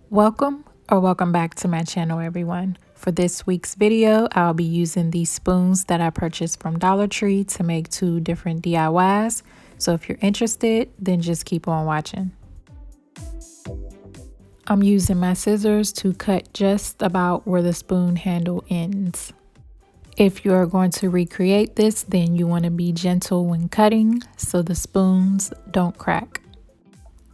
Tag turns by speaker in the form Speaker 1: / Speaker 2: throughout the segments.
Speaker 1: Welcome back to my channel, everyone. For this week's video, I'll be using these spoons that I purchased from Dollar Tree to make 2 different DIYs. So if you're interested, then just keep on watching. I'm using my scissors to cut just about where the spoon handle ends. If you are going to recreate this, then you want to be gentle when cutting so the spoons don't crack.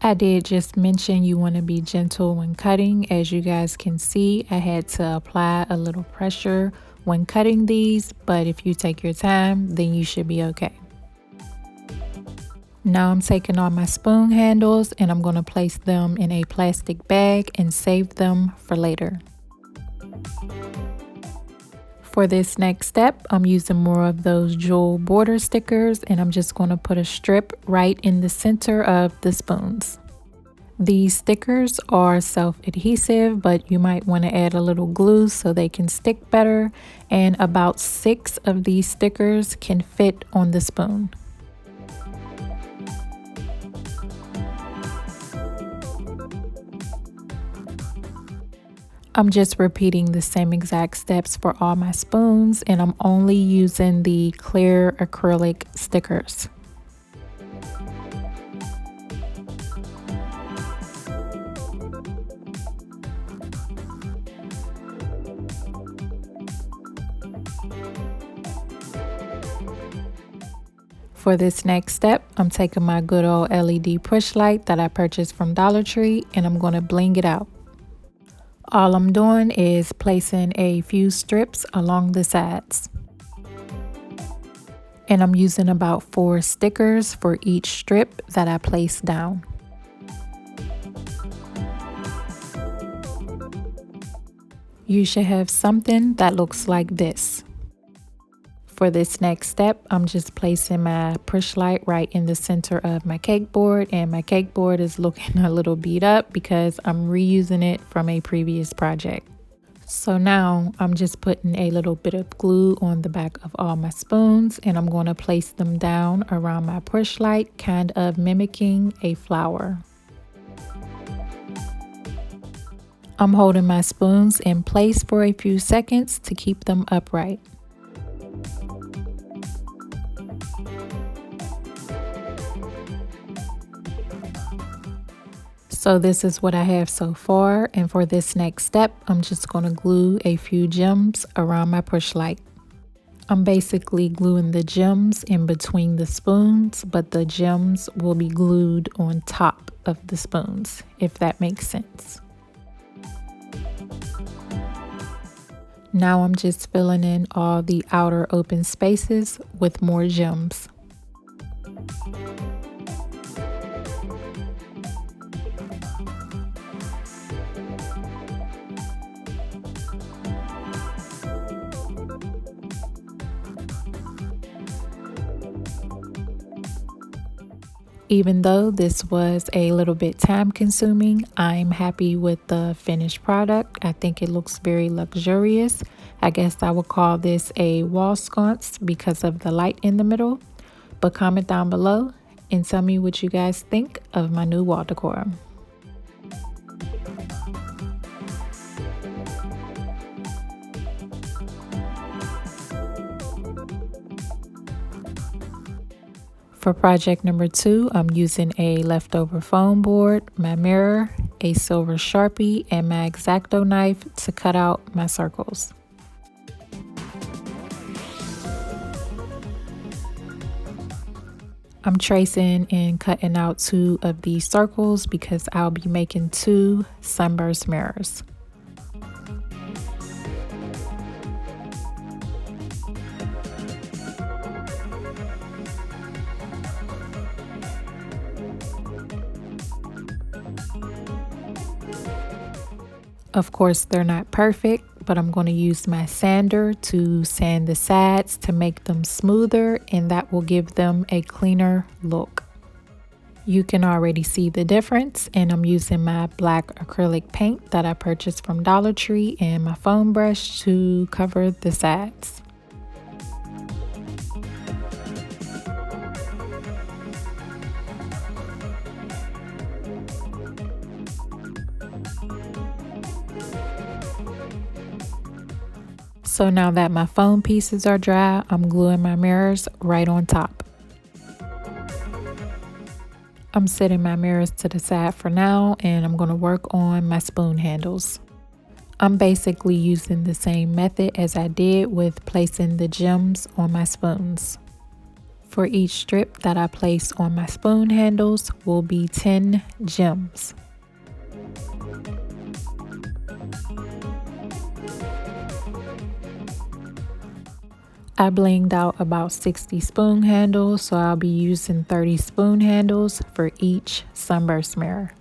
Speaker 1: I did just mention you want to be gentle when cutting. As you guys can see, I had to apply a little pressure when cutting these, but if you take your time, then you should be okay. Now I'm taking all my spoon handles and I'm going to place them in a plastic bag and save them for later. For this next step, I'm using more of those jewel border stickers and I'm just going to put a strip right in the center of the spoons. These stickers are self-adhesive, but you might want to add a little glue so they can stick better, and about 6 of these stickers can fit on the spoon. I'm just repeating the same exact steps for all my spoons, and I'm only using the clear acrylic stickers. For this next step, I'm taking my good old LED push light that I purchased from Dollar Tree and I'm going to bling it out. All I'm doing is placing a few strips along the sides. And I'm using about 4 stickers for each strip that I place down. You should have something that looks like this. For this next step, I'm just placing my push light right in the center of my cake board, and my cake board is looking a little beat up because I'm reusing it from a previous project. So now I'm just putting a little bit of glue on the back of all my spoons and I'm going to place them down around my push light, kind of mimicking a flower. I'm holding my spoons in place for a few seconds to keep them upright. So this is what I have so far, and for this next step, I'm just going to glue a few gems around my push light. I'm basically gluing the gems in between the spoons, but the gems will be glued on top of the spoons, if that makes sense. Now I'm just filling in all the outer open spaces with more gems. Even though this was a little bit time consuming, I'm happy with the finished product. I think it looks very luxurious. I guess I would call this a wall sconce because of the light in the middle. But comment down below and tell me what you guys think of my new wall decor. For project number 2, I'm using a leftover foam board, my mirror, a silver Sharpie, and my Exacto knife to cut out my circles. I'm tracing and cutting out 2 of these circles because I'll be making 2 sunburst mirrors. Of course, they're not perfect, but I'm going to use my sander to sand the sides to make them smoother, and that will give them a cleaner look. You can already see the difference, and I'm using my black acrylic paint that I purchased from Dollar Tree and my foam brush to cover the sides. So now that my foam pieces are dry, I'm gluing my mirrors right on top. I'm setting my mirrors to the side for now, and I'm going to work on my spoon handles. I'm basically using the same method as I did with placing the gems on my spoons. For each strip that I place on my spoon handles will be 10 gems. I blinged out about 60 spoon handles, so I'll be using 30 spoon handles for each sunburst mirror.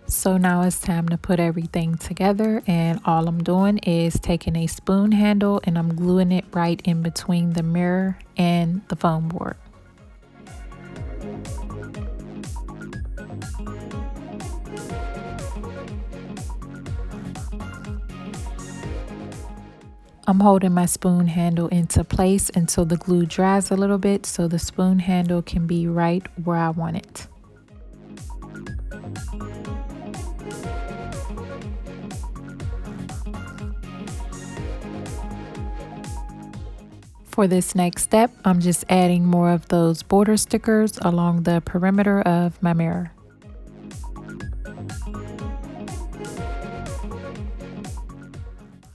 Speaker 1: So now it's time to put everything together, and all I'm doing is taking a spoon handle and I'm gluing it right in between the mirror and the foam board. I'm holding my spoon handle into place until the glue dries a little bit so the spoon handle can be right where I want it. For this next step, I'm just adding more of those border stickers along the perimeter of my mirror.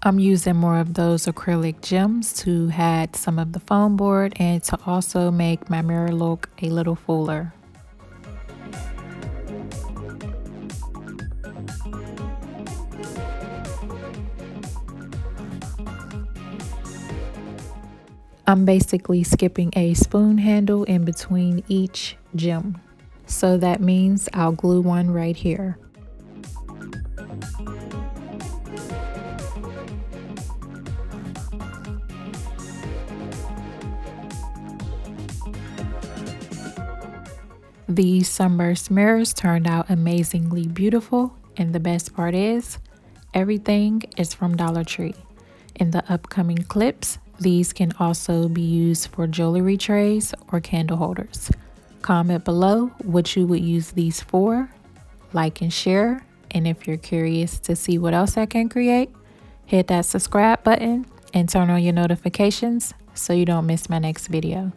Speaker 1: I'm using more of those acrylic gems to hide some of the foam board and to also make my mirror look a little fuller. I'm basically skipping a spoon handle in between each gem. So that means I'll glue one right here. These sunburst mirrors turned out amazingly beautiful, and the best part is, everything is from Dollar Tree. In the upcoming clips, these can also be used for jewelry trays or candle holders. Comment below what you would use these for, like and share, and if you're curious to see what else I can create, hit that subscribe button and turn on your notifications so you don't miss my next video.